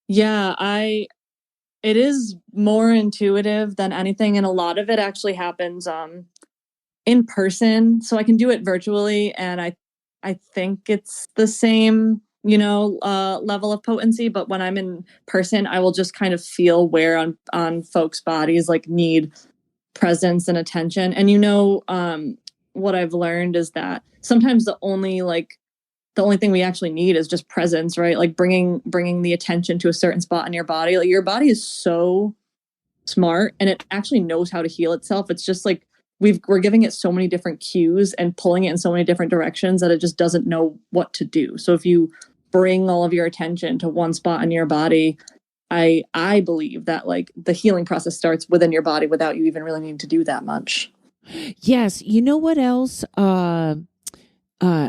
Yeah, it is more intuitive than anything, and a lot of it actually happens in person. So I can do it virtually, and I think it's the same, level of potency. But when I'm in person, I will just kind of feel where on folks' bodies like need presence and attention. And what I've learned is that sometimes the only thing we actually need is just presence, right? Like bringing the attention to a certain spot in your body. Like your body is so smart and it actually knows how to heal itself. It's just like we're giving it so many different cues and pulling it in so many different directions that it just doesn't know what to do. So if you bring all of your attention to one spot in your body, I believe that like the healing process starts within your body without you even really needing to do that much. Yes. You know what else?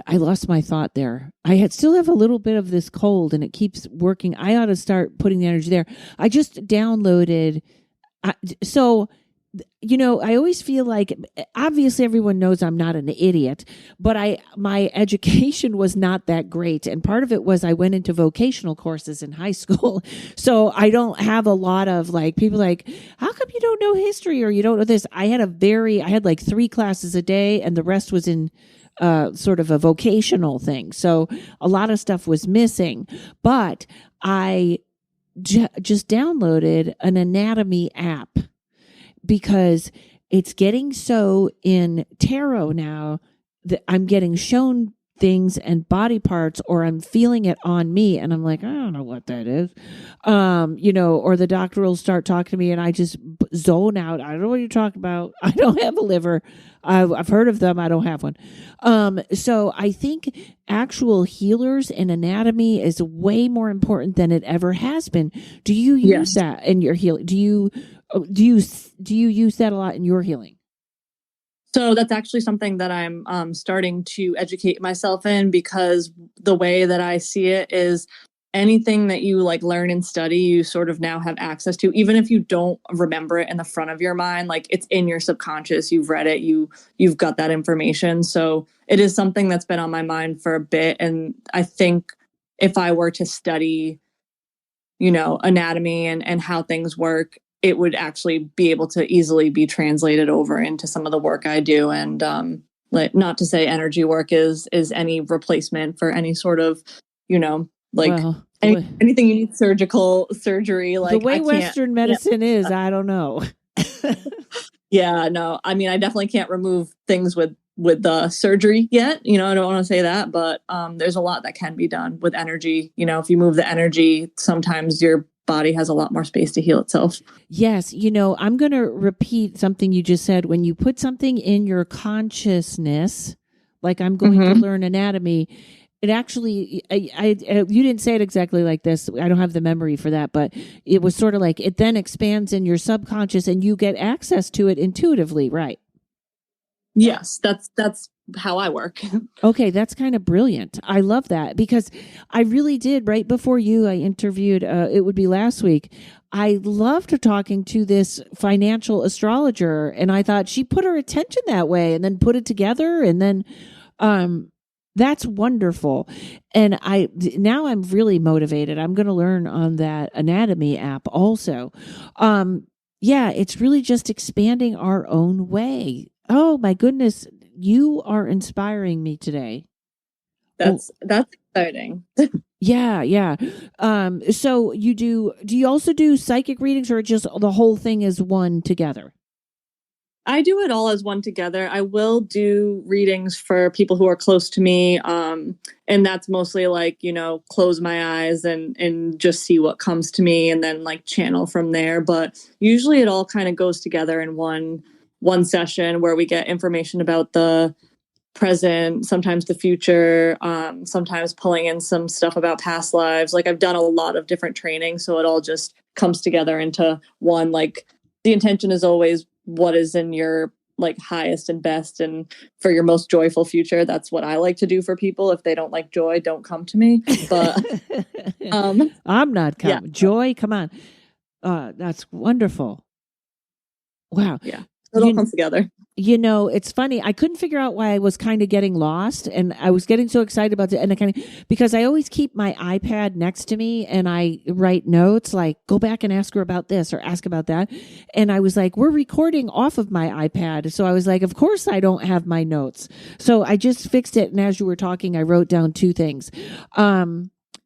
I lost my thought there. I still have a little bit of this cold and it keeps working. I ought to start putting the energy there. I just downloaded. I always feel like, obviously everyone knows I'm not an idiot, but my education was not that great. And part of it was I went into vocational courses in high school. So I don't have a lot of like people like, how come you don't know history or you don't know this? I had like 3 classes a day and the rest was in sort of a vocational thing. So a lot of stuff was missing, but I just downloaded an anatomy app because it's getting so in tarot now that I'm getting shown things and body parts, or I'm feeling it on me and I'm like, I don't know what that is. Or the doctor will start talking to me and I just zone out. I don't know what you're talking about. I don't have a liver. I've heard of them. I don't have one. So I think actual healers and anatomy is way more important than it ever has been. Do you use that in your healing? Do you use that a lot in your healing? So that's actually something that I'm starting to educate myself in, because the way that I see it is anything that you like learn and study, you sort of now have access to, even if you don't remember it in the front of your mind, like it's in your subconscious, you've read it, you've got that information. So it is something that's been on my mind for a bit. And I think if I were to study, anatomy and how things work, it would actually be able to easily be translated over into some of the work I do. And not to say energy work is any replacement for any sort of, anything you need surgery. Like the way Western medicine is, I don't know. Yeah, no, I mean, I definitely can't remove things with the surgery yet. I don't want to say that, but there's a lot that can be done with energy. If you move the energy, sometimes your body has a lot more space to heal itself. Yes. I'm going to repeat something you just said. When you put something in your consciousness, like I'm going to learn anatomy, it actually, you didn't say it exactly like this. I don't have the memory for that, but it was sort of like it then expands in your subconscious and you get access to it intuitively, right? Yes, that's how I work. Okay, that's kind of brilliant. I love that, because I really did, right before I interviewed, it would be last week, I loved talking to this financial astrologer, and I thought she put her attention that way and then put it together, and then that's wonderful. And now I'm really motivated. I'm going to learn on that anatomy app also. Yeah, it's really just expanding our own way. Oh my goodness, you are inspiring me today. That's exciting. Yeah. So do you also do psychic readings, or just the whole thing is one together? I do it all as one together. I will do readings for people who are close to me. And that's mostly like, close my eyes and just see what comes to me, and then like channel from there. But usually it all kind of goes together in one session, where we get information about the present, sometimes the future, sometimes pulling in some stuff about past lives. Like I've done a lot of different training, so it all just comes together into one. Like the intention is always what is in your like highest and best and for your most joyful future. That's what I like to do for people. If they don't like joy, don't come to me. But I'm not coming. Yeah. Joy, come on. That's wonderful. Wow. Yeah. It all comes together. It's funny. I couldn't figure out why I was kind of getting lost, and I was getting so excited about it. And because I always keep my iPad next to me and I write notes, like go back and ask her about this or ask about that. And I was like, we're recording off of my iPad. So I was like, of course I don't have my notes. So I just fixed it. And as you were talking, I wrote down two things.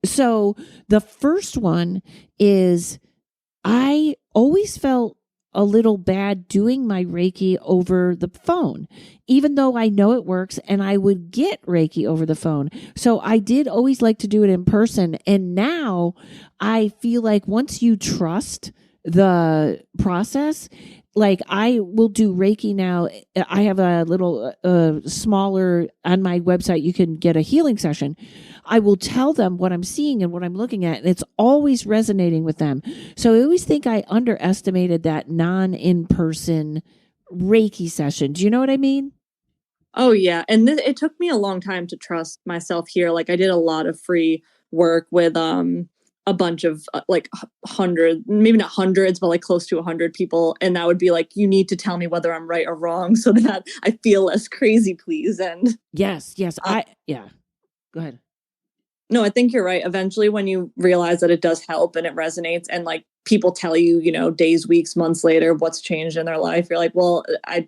So the first one is I always felt a little bad doing my Reiki over the phone, even though I know it works, and I would get Reiki over the phone. So I did always like to do it in person. And now I feel like once you trust the process, like I will do Reiki now. I have a little smaller on my website. You can get a healing session. I will tell them what I'm seeing and what I'm looking at, and it's always resonating with them. So I always think I underestimated that in-person Reiki session. Do you know what I mean? Oh, yeah. And it took me a long time to trust myself here. Like I did a lot of free work with a bunch of like hundreds, maybe not hundreds, but like close to 100 people. And that would be like, you need to tell me whether I'm right or wrong so that I feel less crazy, please. And yes. Go ahead. No, I think you're right. Eventually, when you realize that it does help and it resonates, and like people tell you, days, weeks, months later, what's changed in their life, you're like, well, I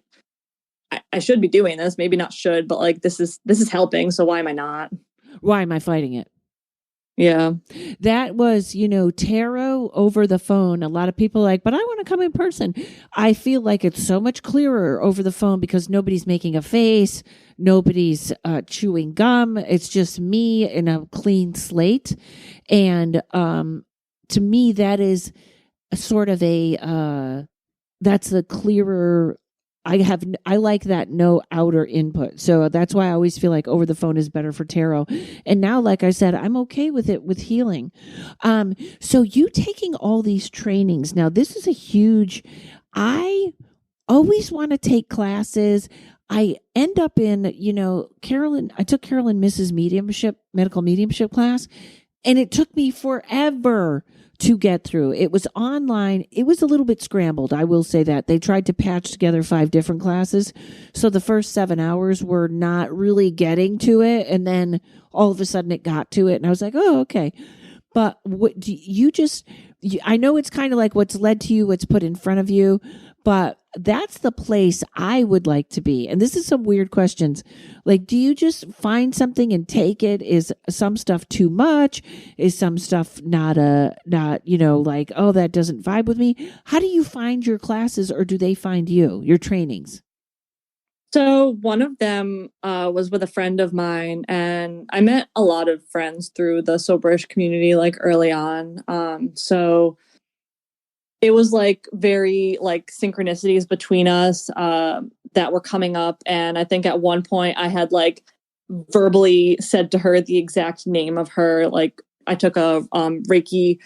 should be doing this. Maybe not should, but like this is helping. So why am I not? Why am I fighting it? Yeah. That was, tarot over the phone. A lot of people are like, but I want to come in person. I feel like it's so much clearer over the phone because nobody's making a face. Nobody's chewing gum. It's just me in a clean slate. And to me, that is a sort of that's a clearer. I like that no outer input. So that's why I always feel like over the phone is better for tarot. And now, like I said, I'm okay with it with healing. So you taking all these trainings. Now, this is I always want to take classes. I end up in, I took Carolyn Mrs. medical mediumship class, and it took me forever to get through. It was online. It was a little bit scrambled. I will say that. They tried to patch together 5 different classes. So the first 7 hours were not really getting to it. And then all of a sudden it got to it. And I was like, oh, okay. But what do you I know it's kind of like what's led to you, what's put in front of you, but that's the place I would like to be. And this is some weird questions. Like, do you just find something and take it? Is some stuff too much? Is some stuff not, like, oh, that doesn't vibe with me? How do you find your classes, or do they find you, your trainings? So one of them was with a friend of mine, and I met a lot of friends through the soberish community, like early on. So it was like very like synchronicities between us that were coming up. And I think at one point I had like verbally said to her the exact name of her. Like I took a Reiki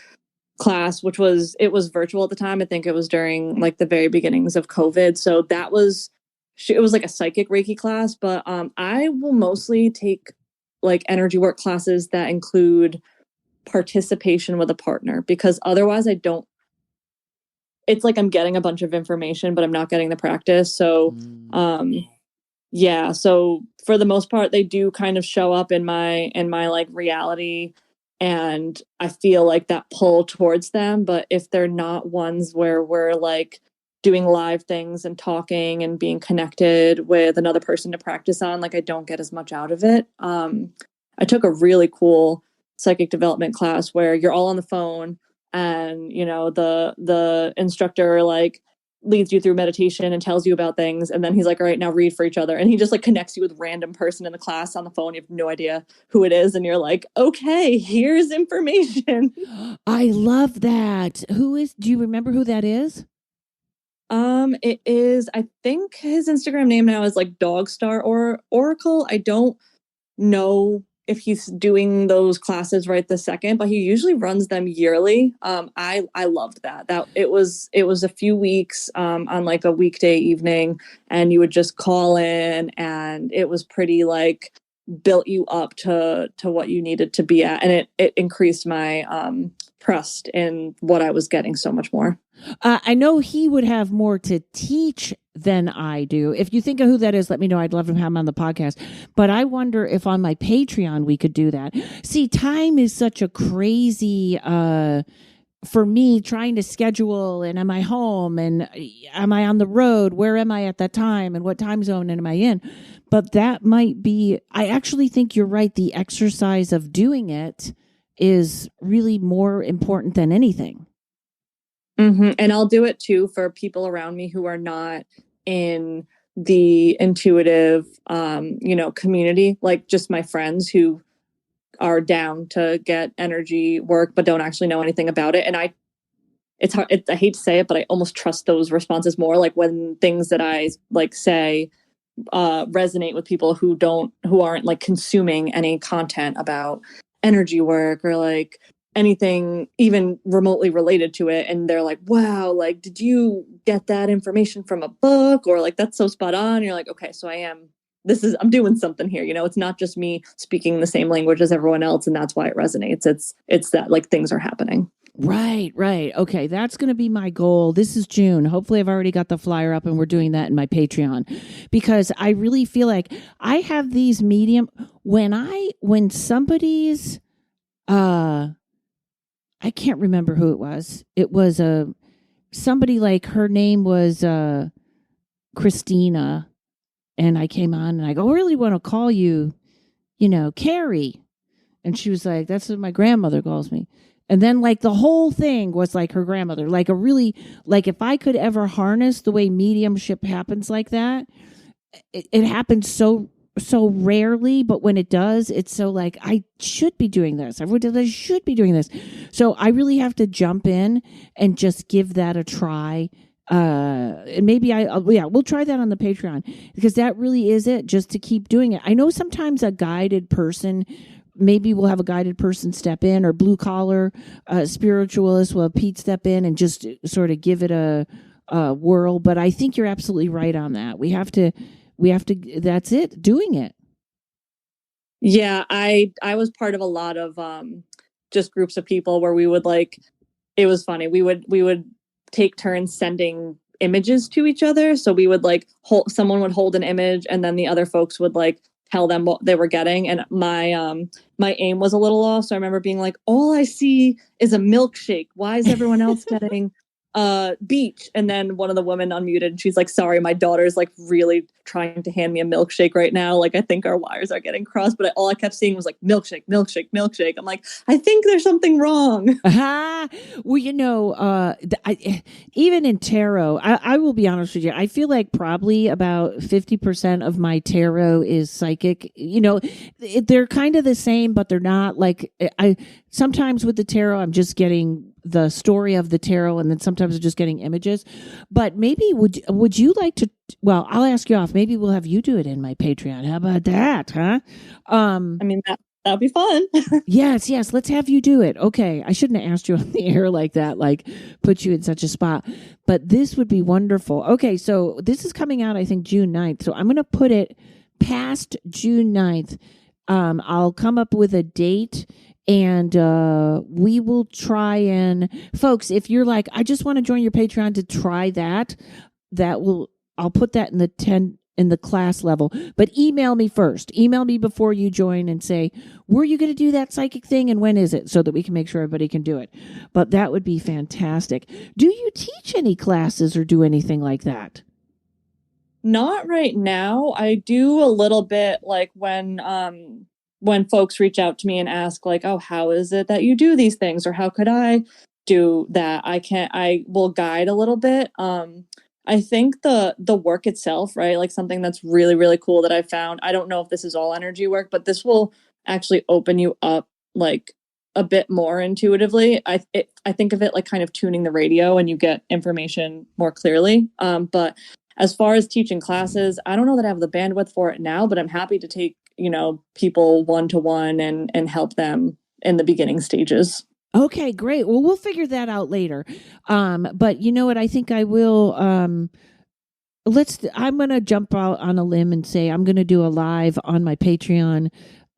class, it was virtual at the time. I think it was during like the very beginnings of COVID. So it was like a psychic Reiki class, but I will mostly take like energy work classes that include participation with a partner, because otherwise it's like I'm getting a bunch of information, but I'm not getting the practice. So, so for the most part, they do kind of show up in my like reality, and I feel like that pull towards them. But if they're not ones where we're like doing live things and talking and being connected with another person to practice on, like I don't get as much out of it. I took a really cool psychic development class where you're all on the phone, and the instructor like leads you through meditation and tells you about things, and then he's like, all right, now read for each other, and he just like connects you with a random person in the class on the phone. You have no idea who it is, and you're like, okay, here's information. I love that. Do you remember who that is? It is, I think his Instagram name now is like Dogstar or Oracle. I don't know if he's doing those classes right this second, but he usually runs them yearly. I loved that it was a few weeks on like a weekday evening, and you would just call in, and it was pretty like built you up to what you needed to be at, and it increased my trust in what I was getting so much more. I know he would have more to teach than I do. If you think of who that is, let me know. I'd love to have him on the podcast. But I wonder if on my Patreon we could do that. See, time is such a crazy, for me, trying to schedule, and am I home, and am I on the road? Where am I at that time, and what time zone am I in? But that might be, I actually think you're right. The exercise of doing it is really more important than anything. Mm-hmm. And I'll do it too for people around me who are not in the intuitive, community, like just my friends who are down to get energy work, but don't actually know anything about it. And it's hard. I hate to say it, but I almost trust those responses more. Like when things that I like say resonate with people who aren't like consuming any content about energy work or like anything even remotely related to it, and they're like, wow, like did you get that information from a book, or like that's so spot on. And you're like, okay, so I'm doing something here, it's not just me speaking the same language as everyone else, and that's why it resonates. It's that like things are happening. Right. Okay, that's going to be my goal. This is June. Hopefully I've already got the flyer up, and we're doing that in my Patreon, because I really feel like I have these medium when somebody's I can't remember who it was. It was somebody, like her name was Christina, and I came on and I go, I really want to call you, Carrie. And she was like, that's what my grandmother calls me. And then like the whole thing was like her grandmother, like if I could ever harness the way mediumship happens like that, it happens so rarely, but when it does, it's so like, I should be doing this. I should be doing this. So I really have to jump in and just give that a try. And maybe we'll try that on the Patreon, because that really is it, just to keep doing it. I know sometimes maybe we'll have a guided person step in, or blue collar spiritualist will have Pete step in and just sort of give it a whirl. But I think you're absolutely right on that. We have to we have to, that's it, doing it. Yeah, I was part of a lot of just groups of people where we would like, it was funny. We would take turns sending images to each other. So we would like someone would hold an image and then the other folks would like tell them what they were getting. And my aim was a little off. So I remember being like, all I see is a milkshake. Why is everyone else getting beach? And then one of the women unmuted and she's like, sorry, my daughter's like really trying to hand me a milkshake right now. Like, I think our wires are getting crossed, but all I kept seeing was like milkshake, milkshake, milkshake. I'm like, I think there's something wrong. Well, you know, even in tarot, I will be honest with you. I feel like probably about 50% of my tarot is psychic. You know, they're kind of the same, but they're not. Like, sometimes with the tarot, I'm just getting the story of the tarot, and then sometimes I'm just getting images. But maybe would you like to? Well, I'll ask you off. Maybe we'll have you do it in my Patreon. How about that, huh? I mean, that'd be fun. Yes. Let's have you do it. Okay. I shouldn't have asked you on the air like that, like put you in such a spot, but this would be wonderful. Okay. So this is coming out, I think, June 9th. So I'm going to put it past June 9th. I'll come up with a date and we will try and, folks, if you're like, I just want to join your Patreon to try that, I'll put that in the class level, but email me first. Email me before you join and say, were you going to do that psychic thing and when is it? So that we can make sure everybody can do it. But that would be fantastic. Do you teach any classes or do anything like that? Not right now. I do a little bit like when folks reach out to me and ask like, oh, how is it that you do these things? Or how could I do that? I will guide a little bit. I think the work itself, right? Like something that's really, really cool that I found. I don't know if this is all energy work, but this will actually open you up like a bit more intuitively. I think of it like kind of tuning the radio and you get information more clearly. But as far as teaching classes, I don't know that I have the bandwidth for it now, but I'm happy to take, people one-to-one and help them in the beginning stages. Okay, great. Well, we'll figure that out later. But you know what? I think I will. I'm going to jump out on a limb and say I'm going to do a live on my Patreon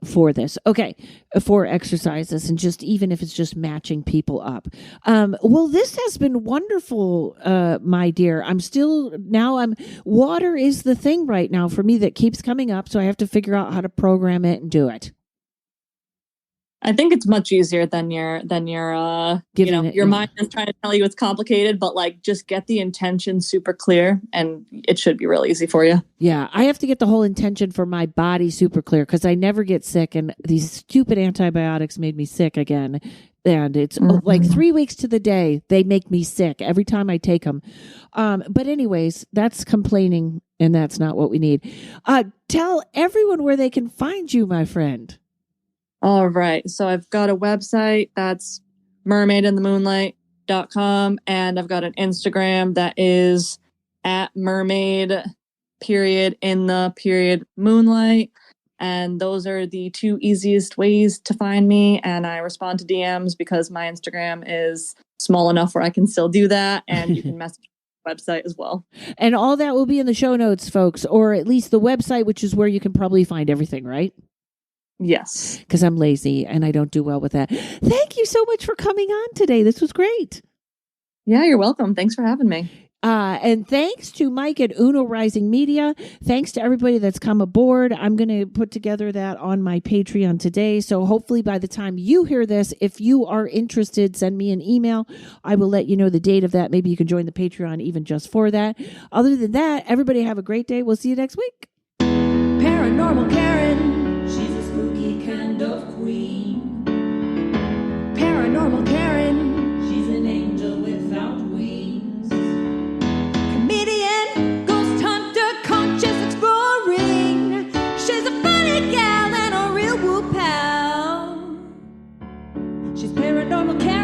for this. Okay, for exercises and just even if it's just matching people up. Well, this has been wonderful, my dear. Water is the thing right now for me that keeps coming up. So I have to figure out how to program it and do it. I think it's much easier than your mind is trying to tell you it's complicated, but like just get the intention super clear and it should be real easy for you. Yeah, I have to get the whole intention for my body super clear because I never get sick and these stupid antibiotics made me sick again. And it's like 3 weeks to the day they make me sick every time I take them. But anyways, that's complaining and that's not what we need. Tell everyone where they can find you, my friend. All right. So I've got a website that's mermaidinthemoonlight.com and I've got an Instagram that is @mermaid_in_moonlight. And those are the two easiest ways to find me. And I respond to DMs because my Instagram is small enough where I can still do that. And you can message the website as well. And all that will be in the show notes, folks, or at least the website, which is where you can probably find everything, right? Yes. Because I'm lazy and I don't do well with that. Thank you so much for coming on today. This was great. Yeah, you're welcome. Thanks for having me. And thanks to Mike at Uno Rising Media. Thanks to everybody that's come aboard. I'm going to put together that on my Patreon today. So hopefully by the time you hear this, if you are interested, send me an email. I will let you know the date of that. Maybe you can join the Patreon even just for that. Other than that, everybody have a great day. We'll see you next week. Paranormal Karen. She's a spooky kind of queen. Paranormal Karen. She's an angel without wings. Comedian, ghost hunter, conscious exploring. She's a funny gal and a real woo pal. She's Paranormal Karen.